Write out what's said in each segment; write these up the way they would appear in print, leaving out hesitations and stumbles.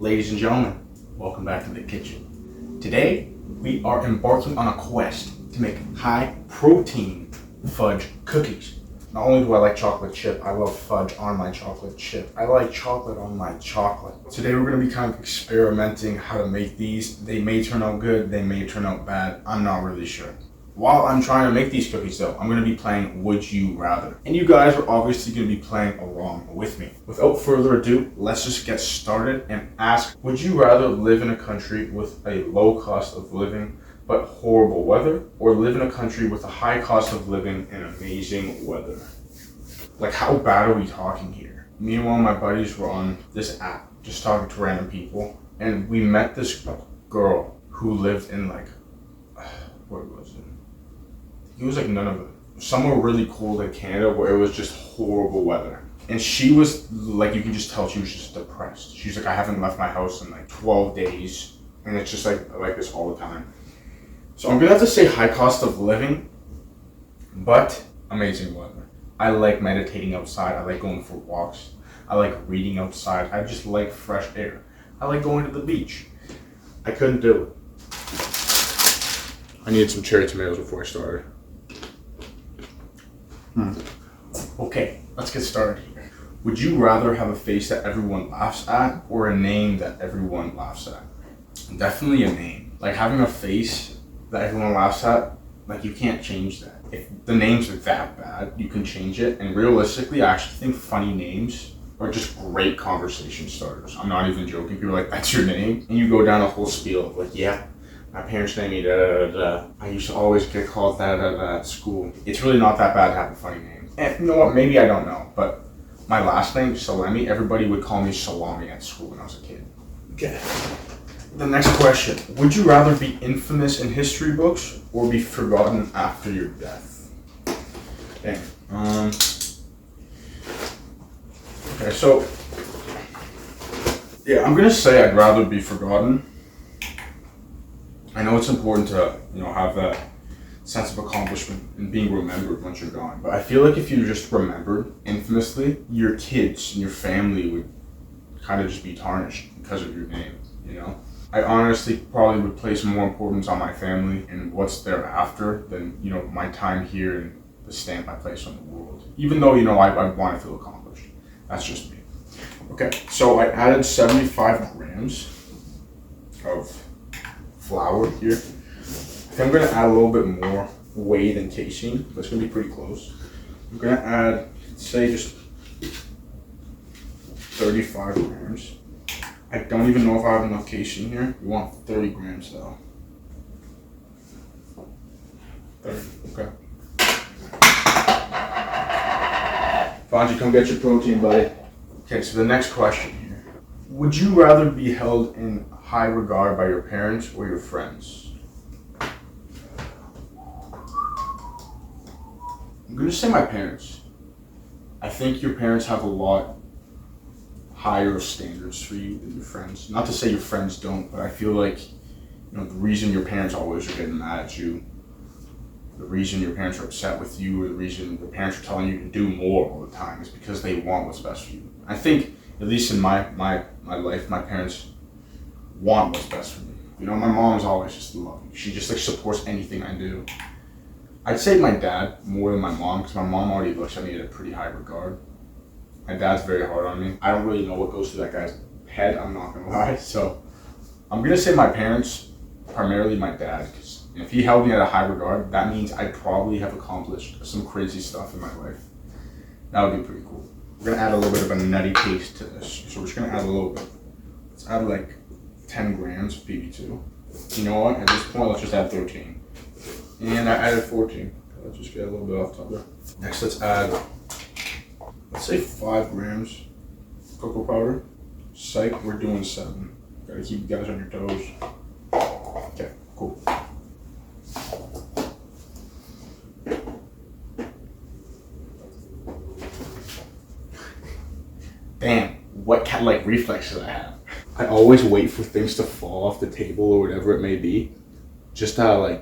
Ladies and gentlemen, welcome back to the kitchen. Today, we are embarking on a quest to make high protein fudge cookies. Not only do I like chocolate chip, I love fudge on my chocolate chip. I like chocolate on my chocolate. Today we're going to be kind of experimenting how to make these. They may turn out good, they may turn out bad, I'm not really sure. While I'm trying to make these cookies though, I'm going to be playing Would You Rather. And you guys are obviously going to be playing along with me. Without further ado, let's just get started and ask, would you rather live in a country with a low cost of living but horrible weather, or live in a country with a high cost of living and amazing weather? Like, how bad are we talking here? Me and one of my buddies were on this app just talking to random people, and we met this girl who lived in like, where was it? It was like somewhere really cold in Canada where it was just horrible weather. And she was like, you can just tell she was just depressed. She's like, I haven't left my house in like 12 days, and it's just like this all the time. So I'm gonna have to say high cost of living, but amazing weather. I like meditating outside. I like going for walks. I like reading outside. I just like fresh air. I like going to the beach. I couldn't do it. I needed some cherry tomatoes before I started. Okay, let's get started here. Would you rather have a face that everyone laughs at or a name that everyone laughs at? Definitely a name. Like, having a face that everyone laughs at, like, you can't change that. If the names are that bad, you can change it. And realistically, I actually think funny names are just great conversation starters. I'm not even joking. People are like, that's your name? And you go down a whole spiel of like, yeah, my parents named me da-da-da-da. I used to always get called da-da-da at school. It's really not that bad to have a funny name. And you know what, maybe I don't know, but my last name, Salami, everybody would call me Salami at school when I was a kid. Okay. The next question. Would you rather be infamous in history books or be forgotten after your death? Okay. Okay, so yeah, I'm gonna say I'd rather be forgotten. I know it's important to, have that sense of accomplishment and being remembered once you're gone. But I feel like if you just remembered infamously, your kids and your family would kind of just be tarnished because of your name, I honestly probably would place more importance on my family and what's thereafter than, my time here and the stamp I place on the world. Even though, I want to feel accomplished. That's just me. Okay, so I added 75 grams of flour here. I think I'm going to add a little bit more whey than casein, but it's going to be pretty close. I'm going to add, say, just 35 grams. I don't even know if I have enough casein here. We want 30 grams though. 30, okay. Fonzie, come get your protein, buddy. Okay, so the next question here. Would you rather be held in high regard by your parents or your friends? I'm gonna say my parents. I think your parents have a lot higher standards for you than your friends. Not to say your friends don't, but I feel like, the reason your parents always are getting mad at you, the reason your parents are upset with you, or the reason your parents are telling you to do more all the time is because they want what's best for you. I think, at least in my life, my parents want what's best for me. My mom's always just loving. She just supports anything I do. I'd say my dad more than my mom, because my mom already looks at me in a pretty high regard. My dad's very hard on me. I don't really know what goes through that guy's head, I'm not gonna lie. So I'm gonna say my parents, primarily my dad, because if he held me at a high regard, that means I probably have accomplished some crazy stuff in my life. That would be pretty cool. We're gonna add a little bit of a nutty taste to this. So we're just gonna add a little bit. Let's add like 10 grams of PB2. You know what, at this point, let's just add 13. And I added 14. Let's just get a little bit off top there. Next, let's add, let's say 5 grams cocoa powder. Psych, we're doing 7. Gotta keep you guys on your toes. Okay, cool. Damn, what kind of reflexes I have. I always wait for things to fall off the table or whatever it may be, just to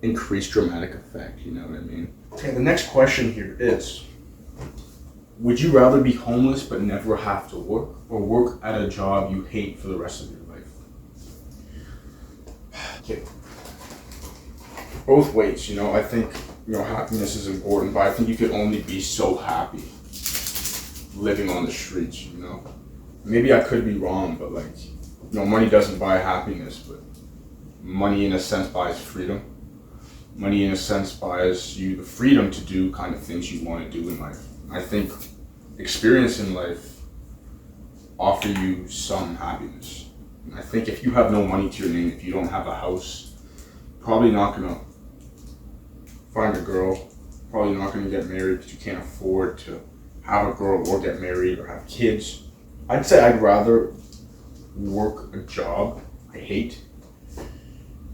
increase dramatic effect, you know what I mean? Okay, the next question here is, Would you rather be homeless but never have to work, or work at a job you hate for the rest of your life? Okay. Both ways, I think, happiness is important, but I think you could only be so happy living on the streets, Maybe I could be wrong, but money doesn't buy happiness, but money in a sense buys freedom. Money in a sense buys you the freedom to do kind of things you want to do in life. I think experience in life offer you some happiness. And I think if you have no money to your name, if you don't have a house, probably not gonna find a girl, probably not gonna get married because you can't afford to have a girl or get married or have kids. I'd say I'd rather work a job I hate,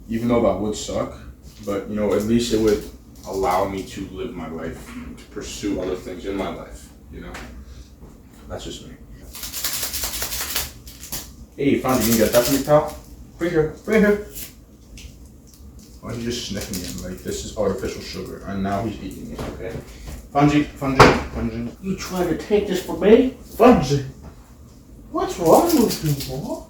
even though that would suck, but at least it would allow me to live my life, to pursue other things in my life, That's just me. Hey, Fonzie, you can get that for me, pal? Bring here. Why are you just sniffing it? This is artificial sugar, and now he's eating it, okay? Fonzie. You trying to take this from me? Fonzie, what's wrong with you, boy?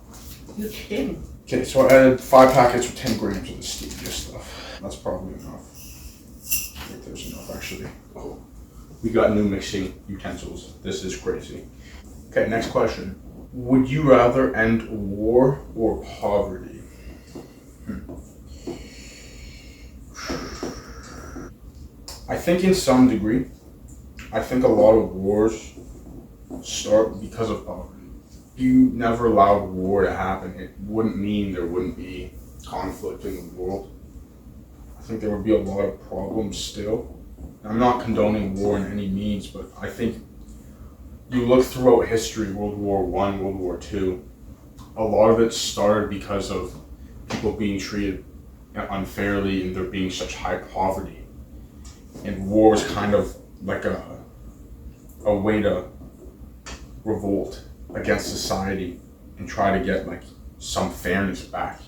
You're kidding. Okay, so I added 5 packets with 10 grams of the stevia stuff. That's probably enough. I think there's enough, actually. Oh, we got new mixing utensils. This is crazy. Okay, next question. Would you rather end war or poverty? I think in some degree, I think a lot of wars start because of poverty. If you never allowed war to happen, it wouldn't mean there wouldn't be conflict in the world. I think there would be a lot of problems still. I'm not condoning war in any means, but I think you look throughout history, World War I, World War II, a lot of it started because of people being treated unfairly and there being such high poverty. And war was kind of like a way to revolt against society and try to get some fairness back,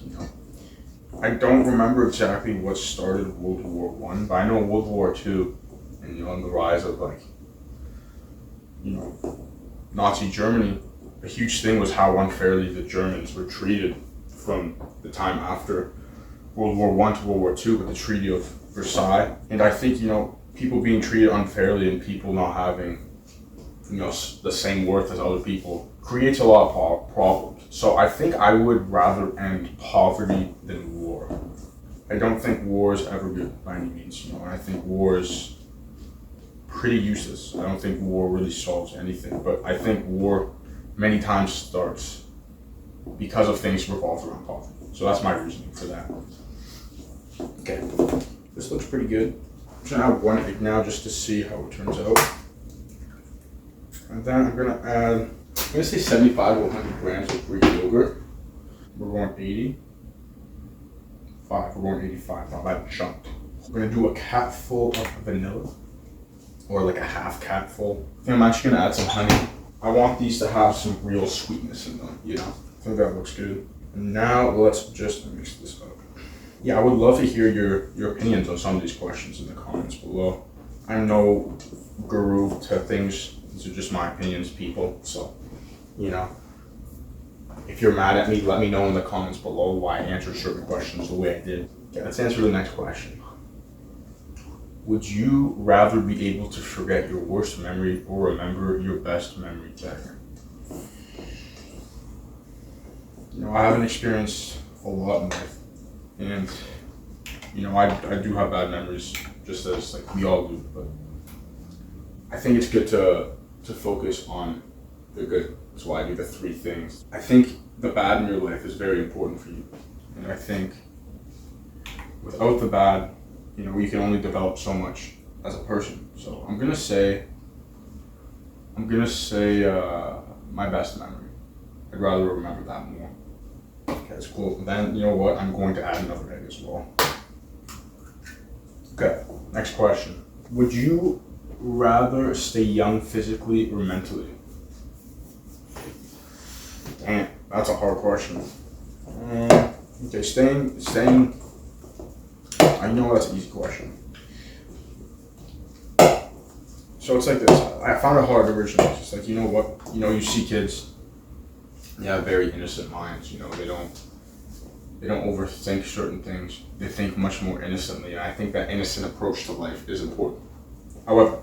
I don't remember exactly what started World War I, but I know World War II and the rise of Nazi Germany, a huge thing was how unfairly the Germans were treated from the time after World War I to World War II with the Treaty of Versailles. And I think, people being treated unfairly and people not having, the same worth as other people creates a lot of problems. So I think I would rather end poverty than war. I don't think war is ever good by any means, and I think war is pretty useless. I don't think war really solves anything, but I think war many times starts because of things revolved around poverty. So that's my reasoning for that. Okay, this looks pretty good. I'm gonna add 1 egg now just to see how it turns out. And then I'm gonna say 75 or 100 grams of Greek yogurt. We're going 80. We're going 85, not bad chunked. We're gonna do a capful of vanilla, or like a half capful. I think I'm actually gonna add some honey. I want these to have some real sweetness in them, I think that looks good. And now let's just mix this up. Yeah, I would love to hear your opinions on some of these questions in the comments below. I'm no guru to things. These are just my opinions, people. So, if you're mad at me, let me know in the comments below why I answered certain questions the way I did. Okay, let's answer the next question. Would you rather be able to forget your worst memory or remember your best memory technique? I haven't experienced a lot in life, and I do have bad memories, just as we all do. But I think it's good to focus on the good. That's why I do the 3 things. I think the bad in your life is very important for you, and I think without the bad, you can only develop so much as a person. So I'm gonna say my best memory. I'd rather remember that more. Okay, that's cool. Then, what? I'm going to add another egg as well. Okay, next question. Would you rather stay young physically or mentally? Damn, that's a hard question. Okay, staying. I know that's an easy question. So it's like this. I found it hard originally. It's like, you know what? You know, you see kids, they have very innocent minds. You know, they don't overthink certain things. They think much more innocently. And I think that innocent approach to life is important. However,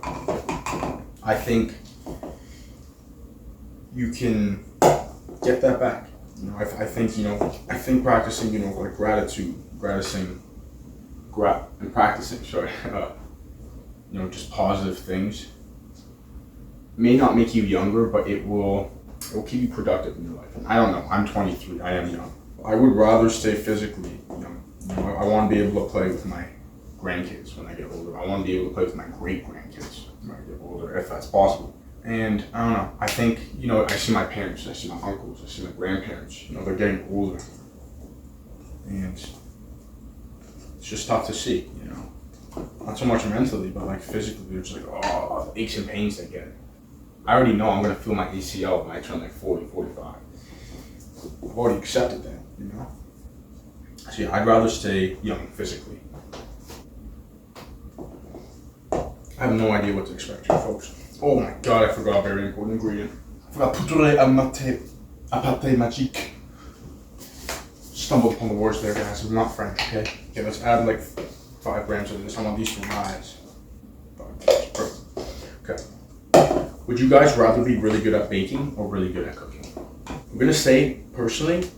I think you can get that back. You know, I think practicing, you know, like practicing, you know, just positive things may not make you younger, but it will keep you productive in your life. And I don't know. I'm 23. I am young. I would rather stay physically young. You know, I want to be able to play with my grandkids when I get older. I want to be able to play with my great grandkids when I get older, if that's possible. And I don't know. I think, you know, I see my parents, I see my uncles, I see my grandparents. You know, they're getting older, and it's just tough to see. You know, not so much mentally, but like physically. They're just like, oh, the aches and pains they get. I already know I'm gonna feel my ACL when I turn like 40, 45. I've already accepted that, you know? So yeah, I'd rather stay young physically. I have no idea what to expect here, folks. Oh my god, I forgot a very important ingredient. I forgot poudre à pâte magique. Stumbled upon the words there, guys. I'm not French, okay? Okay, let's add like 5 grams of this. I want these to rise. 5 grams, perfect. Okay. Would you guys rather be really good at baking or really good at cooking? I'm gonna say, personally,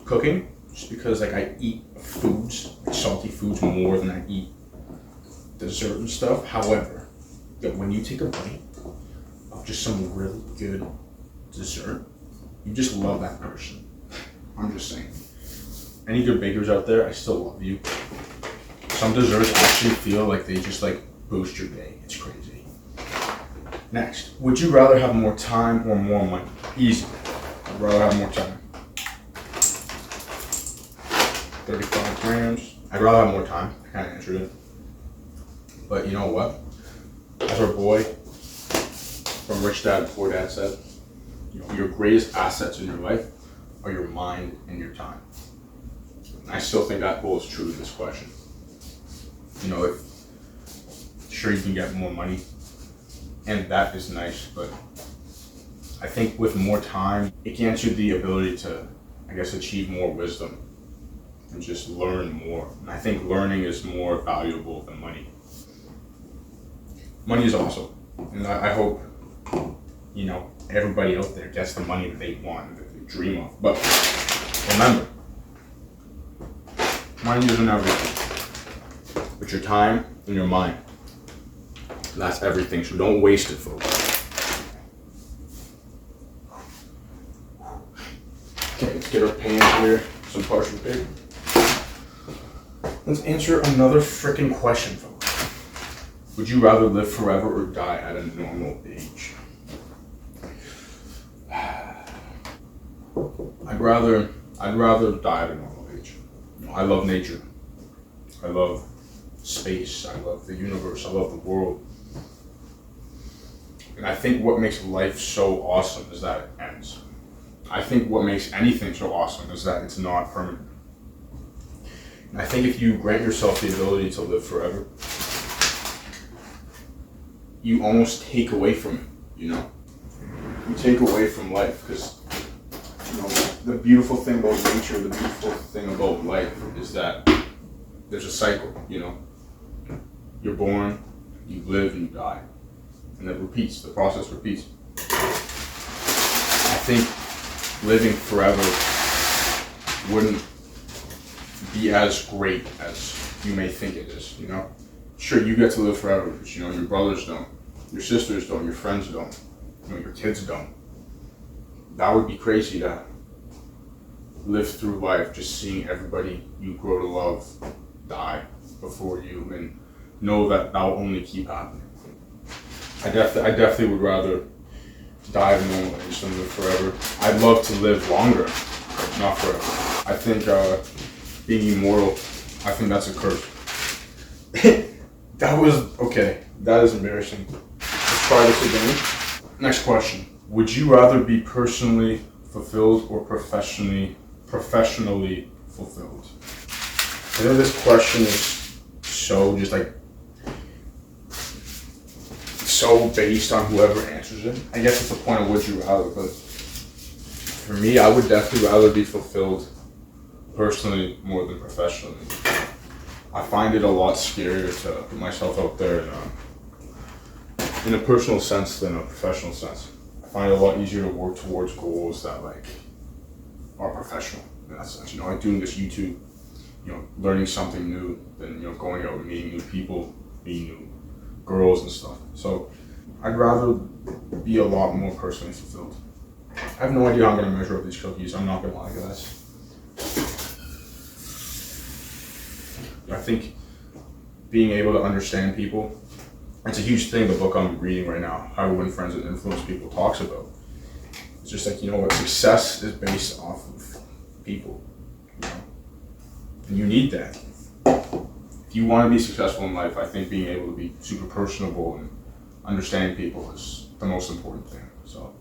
cooking, just because like I eat foods, like salty foods, more than I eat dessert and stuff. However, when you take a bite of just some really good dessert, you just love that person. I'm just saying. Any good bakers out there, I still love you. Some desserts actually feel like they just like boost your day. It's crazy. Next, would you rather have more time or more money? Easy. I'd rather have more time. 35 grams. I'd rather have more time. I kind of answered it. But you know what? As our boy from Rich Dad Poor Dad said, you know, your greatest assets in your life are your mind and your time. And I still think that holds true to this question. You know, sure you can get more money, and that is nice, but I think with more time, it grants you the ability to, I guess, achieve more wisdom and just learn more. And I think learning is more valuable than money. Money is awesome, and I hope, you know, everybody out there gets the money that they want, that they dream of. But remember, money isn't everything, but your time and your mind, that's everything. So don't waste it, folks. Okay, let's get our pans here, some parchment paper. Let's answer another freaking question, folks. Would you rather live forever or die at a normal age? I'd rather die at a normal age. You know, I love nature. I love space. I love the universe. I love the world. And I think what makes life so awesome is that it ends. I think what makes anything so awesome is that it's not permanent. And I think if you grant yourself the ability to live forever, you almost take away from it, you know? You take away from life, because, you know, the beautiful thing about nature, the beautiful thing about life is that there's a cycle, you know? You're born, you live, and you die. And it repeats, the process repeats. I think living forever wouldn't be as great as you may think it is, you know? Sure, you get to live forever, but you know, your brothers don't, your sisters don't, your friends don't, you know, your kids don't. That would be crazy to live through life just seeing everybody you grow to love die before you, and know that will only keep happening. I definitely would rather die at a normal age than live forever. I'd love to live longer, but not forever. I think being immortal, I think that's a curse. That was, okay, that is embarrassing. Let's try this again. Next question. Would you rather be personally fulfilled or professionally fulfilled? I know this question is so just like, so based on whoever answers it. I guess it's the point of would you rather, but for me, I would definitely rather be fulfilled personally more than professionally. I find it a lot scarier to put myself out there in a personal sense than a professional sense. I find it a lot easier to work towards goals that like are professional in that sense. You know, like doing this YouTube, you know, learning something new than, you know, going out and meeting new people, meeting new girls and stuff. So I'd rather be a lot more personally fulfilled. I have no idea how I'm gonna measure up these cookies. I'm not gonna lie, guys. I think being able to understand people, it's a huge thing. The book I'm reading right now, How to Win Friends and Influence People, talks about. It's just like, you know what, success is based off of people, you know? And you need that. If you want to be successful in life, I think being able to be super personable and understanding people is the most important thing. So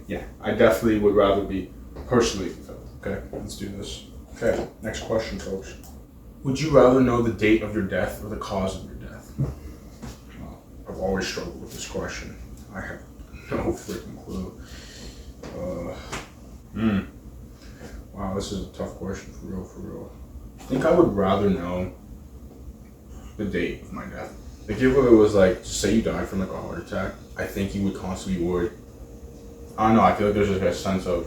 yeah, I definitely would rather be personally fulfilled. Okay, let's do this. Okay, next question, folks. Would you rather know the date of your death or the cause of your death? Well, I've always struggled with this question. I have no freaking clue. Wow, this is a tough question, for real. I think I would rather know the date of my death. Like if it was like, say you died from like a heart attack, I think you would constantly be worried. I don't know, I feel like there's just a sense of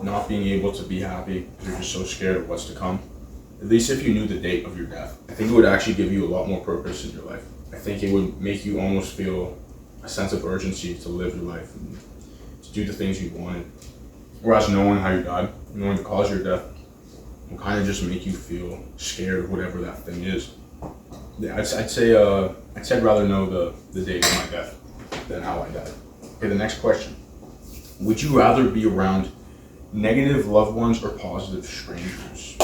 not being able to be happy because you're just so scared of what's to come. At least if you knew the date of your death, I think it would actually give you a lot more purpose in your life. I think it would make you almost feel a sense of urgency to live your life and to do the things you wanted. Whereas knowing how you died, knowing the cause of your death, will kind of just make you feel scared of whatever that thing is. Yeah, I'd say I'd rather know the date of my death than how I died. Okay, the next question. Would you rather be around negative loved ones or positive strangers?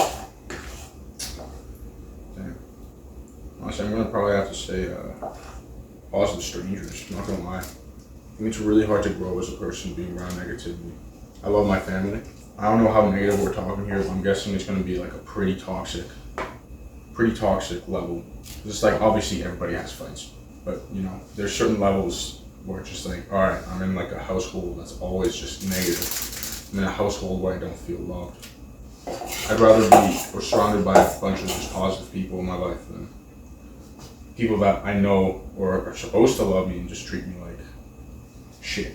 Damn. Honestly, I'm gonna probably have to say positive strangers, not gonna lie. I think it's really hard to grow as a person being around negativity. I love my family. I don't know how negative we're talking here, but I'm guessing it's gonna be like a pretty toxic level. Just like obviously everybody has fights, but you know, there's certain levels where it's just like, all right, I'm in like a household that's always just negative. I'm in a household where I don't feel loved. I'd rather be surrounded by a bunch of just positive people in my life than people that I know or are supposed to love me and just treat me like shit.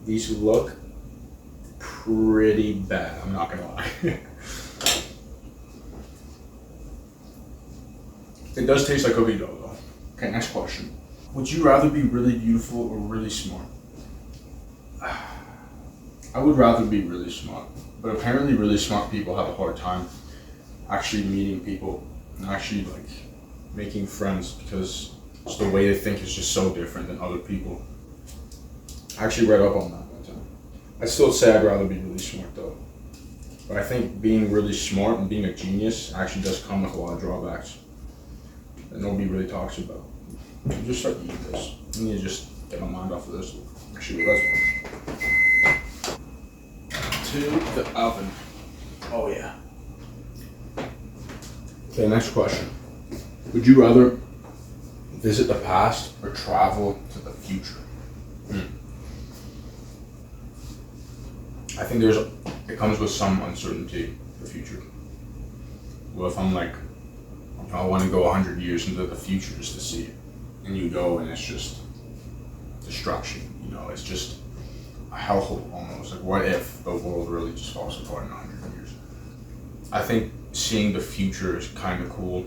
These look pretty bad, I'm not gonna lie. It does taste like cookie dough though. Okay, next question. Would you rather be really beautiful or really smart? I would rather be really smart, but apparently really smart people have a hard time actually meeting people and actually like making friends because just the way they think is just so different than other people. I actually read up on that one time. I'd still say I'd rather be really smart though. But I think being really smart and being a genius actually does come with a lot of drawbacks that nobody really talks about. I'll just start eating this. I need to just get my mind off of this. Actually, let's to the oven. Oh yeah. Okay, next question. Would you rather visit the past or travel to the future? I think it comes with some uncertainty, the future. Well, if I'm like, I want to go 100 years into the future just to see it, and you go and it's just destruction, you know, it's just a hellhole almost. Like, what if the world really just falls apart in 100 years? I think seeing the future is kind of cool,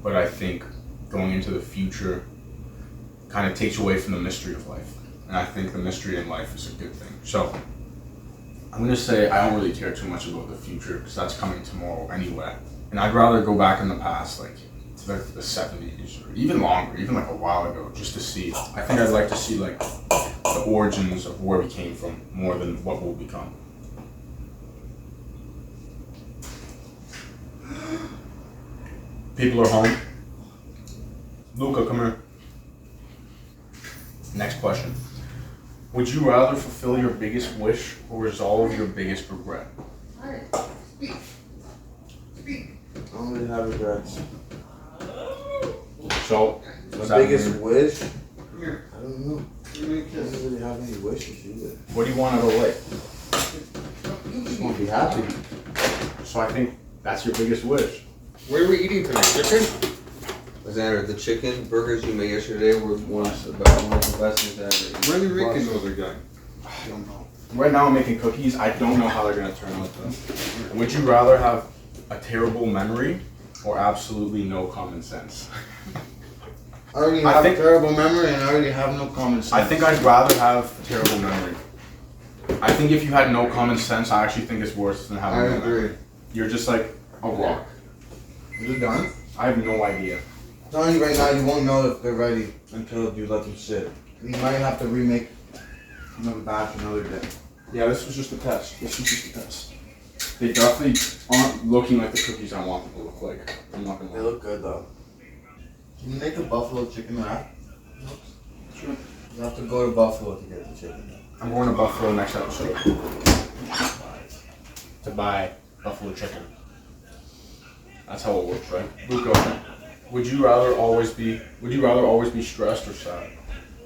but I think going into the future kind of takes away from the mystery of life. And I think the mystery in life is a good thing. So I'm going to say I don't really care too much about the future because that's coming tomorrow anyway. And I'd rather go back in the past, like to the 70s or even longer, even like a while ago, just to see. I think I'd like to see like the origins of where we came from more than what we'll become. People are home. Luca, come here. Next question. Would you rather fulfill your biggest wish or resolve your biggest regret? Alright, speak. I don't really have regrets. So, My biggest wish? Here. I don't know. Give me a He doesn't kiss. really have any wishes either. What do you want out of life? I just want to be happy. So I think that's your biggest wish. What are we eating tonight? Chicken? Xander, the chicken burgers you made yesterday were one of the best things I ever ate. When are you making those again? I don't know. Right now I'm making cookies. I don't know how they're gonna turn out though. Would you rather have a terrible memory or absolutely no common sense? I already I have think- a terrible memory and I already have no common sense. I think I'd rather have terrible memory. I think if you had no common sense, I actually think it's worse than having I no memory. agree. You're just like a rock. Is it done? I have no idea. I'm telling you right now, you won't know if they're ready until you let them sit. You might have to remake another batch another day. Yeah, this was just a test. This was just a test. They definitely aren't looking like the cookies I want them to look like. I'm not gonna They lie. look good though. Can you make a buffalo chicken wrap? Sure. You have to go to Buffalo to get the chicken. I'm going to Buffalo next episode to buy buffalo chicken. That's how it works, right? Luca, would you rather always be stressed or sad?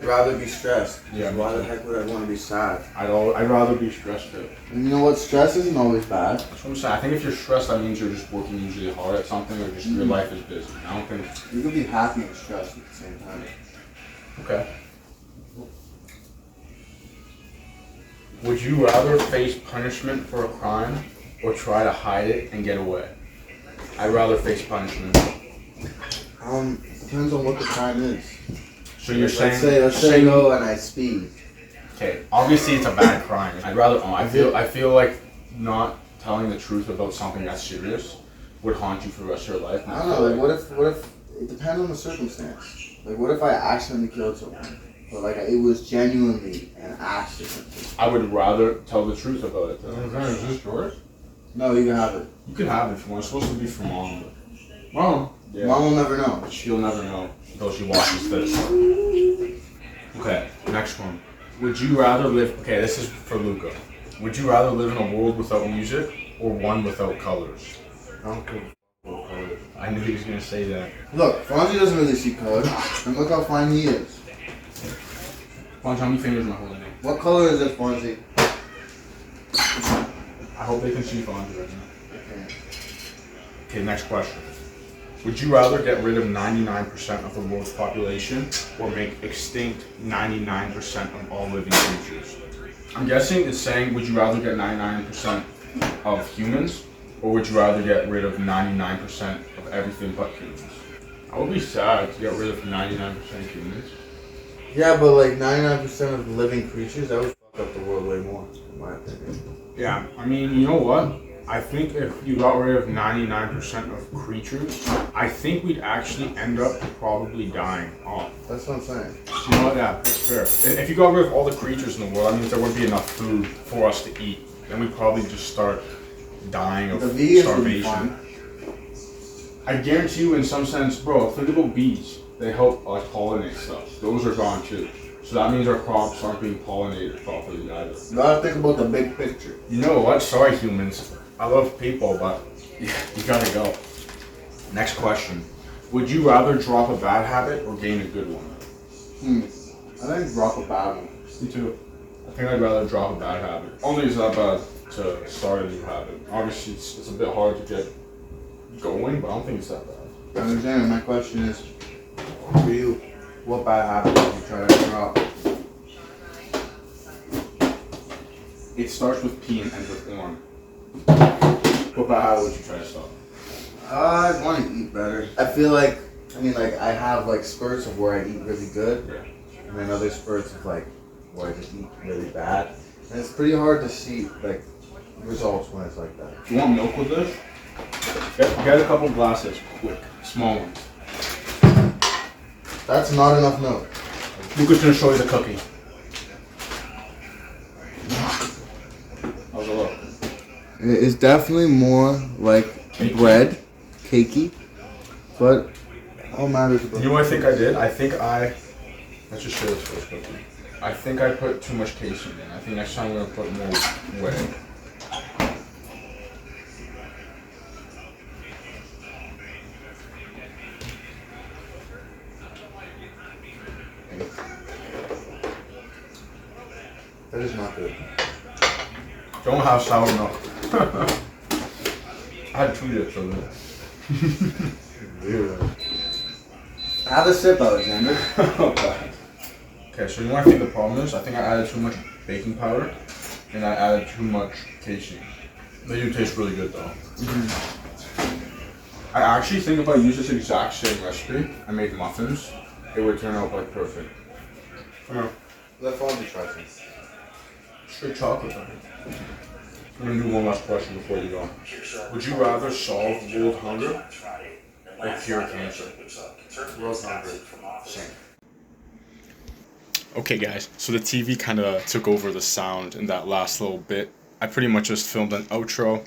I'd rather be stressed. Yeah, Why me the too. heck would I want to be sad? I'd rather be stressed too. And you know what? Stress isn't always bad. That's what I'm saying. I think if you're stressed, that means you're just working usually hard at something, or just your life is busy. I don't think. You can be happy and stressed at the same time. Okay. Would you rather face punishment for a crime or try to hide it and get away? I'd rather face punishment. Depends on what the crime is. So you're saying? Let's say go and I speed. Okay, obviously it's a bad crime. I'd rather. I feel like not telling the truth about something that's serious would haunt you for the rest of your life. I don't know. Like, what if it depends on the circumstance. Like, what if I accidentally killed someone, but like it was genuinely an accident? I would rather tell the truth about it. Though. Is this yours? No, you can have it. You can have it if you want. It's supposed to be for mom. But Mom. yeah. Mom will never know. She'll never know until she watches this. Okay, next one. Would you rather live? Okay, this is for Luca. Would you rather live in a world without music or one without colors? I don't care what color it is. I knew he was gonna say that. Look, Fonzie doesn't really see color, and look how fine he is. Fonzie, how many fingers am I holding? What color is this, Fonzie? I hope they can see Fonzie right now. Okay. Okay, next question. Would you rather get rid of 99% of the world's population or make extinct 99% of all living creatures? I'm guessing it's saying, would you rather get 99% of humans or would you rather get rid of 99% of everything but humans? I would be sad to get rid of 99% of humans. Yeah, but like 99% of living creatures, that would fuck up the world way more, in my opinion. Yeah, I mean, you know what? I think if you got rid of 99% of creatures, I think we'd actually end up probably dying off. That's what I'm saying. You know what? Yeah, that's fair. If you got rid of all the creatures in the world, that means there wouldn't be enough food for us to eat. Then we'd probably just start dying of The vegans would be starvation. fine. I guarantee you, in some sense, bro, think about bees. They help like pollinate stuff. Those are gone too. So that means our crops aren't being pollinated properly either. You gotta think about the big picture. You know what? Sorry, humans. I love people, but you gotta go. Next question. Would you rather drop a bad habit or gain a good one? I think drop a bad one. Me too. I think I'd rather drop a bad habit. Only it's not bad to start a new habit. Obviously, it's a bit hard to get going, but I don't think it's that bad. I understand. My question is, for you, what bad habit would you try to drop? It starts with P and ends with on. What bad habit would you try to stop? I want to eat better. I feel like, I have like spurts of where I eat really good, Yeah. and then other spurts of like where I just eat really bad. And it's pretty hard to see like results when it's like that. Do you want milk with this? Get a couple glasses, quick, small ones. That's not enough milk. Luca's gonna show you the cookie. How's it look? It's definitely more like bread, cakey, but all matters about. You know what I think I did? Let's just show this first cookie. I think I put too much casein in. I think next time I'm gonna put more whey. good. Don't have sour milk. I had 2 dips of it. Have a sip, Alexander. Okay, so you know what I think the problem is? I think I added too much baking powder and I added too much casing. They do taste really good though. I actually think if I used this exact same recipe and made muffins, it would turn out like perfect. Come on. Let Fonzie try some. Straight chocolate. I'm gonna do one last question before you go. Would you rather solve world hunger or cure cancer? World hunger. Same. Okay guys, so the TV kind of took over the sound in that last little bit. I pretty much just filmed an outro.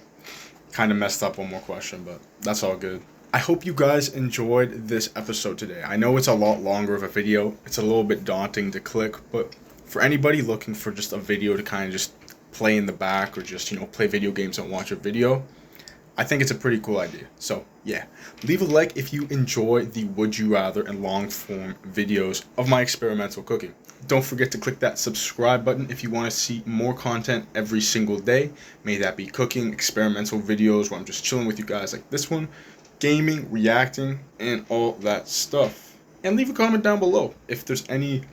Kind of messed up one more question, but that's all good. I hope you guys enjoyed this episode today. I know it's a lot longer of a video. It's a little bit daunting to click, but for anybody looking for just a video to kind of just play in the back or just, you know, play video games and watch a video, I think it's a pretty cool idea. So yeah, leave a like if you enjoy the would you rather and long form videos of my experimental cooking. Don't forget to click that subscribe button if you want to see more content every single day. May that be cooking, experimental videos where I'm just chilling with you guys like this one, gaming, reacting, and all that stuff. And leave a comment down below if there's any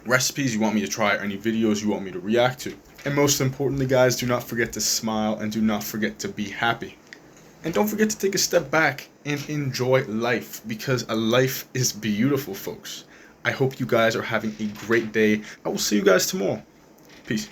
recipes you want me to try or any videos you want me to react to. And most importantly guys, do not forget to smile and do not forget to be happy. And don't forget to take a step back and enjoy life, because a life is beautiful, folks. I hope you guys are having a great day. I will see you guys tomorrow. Peace.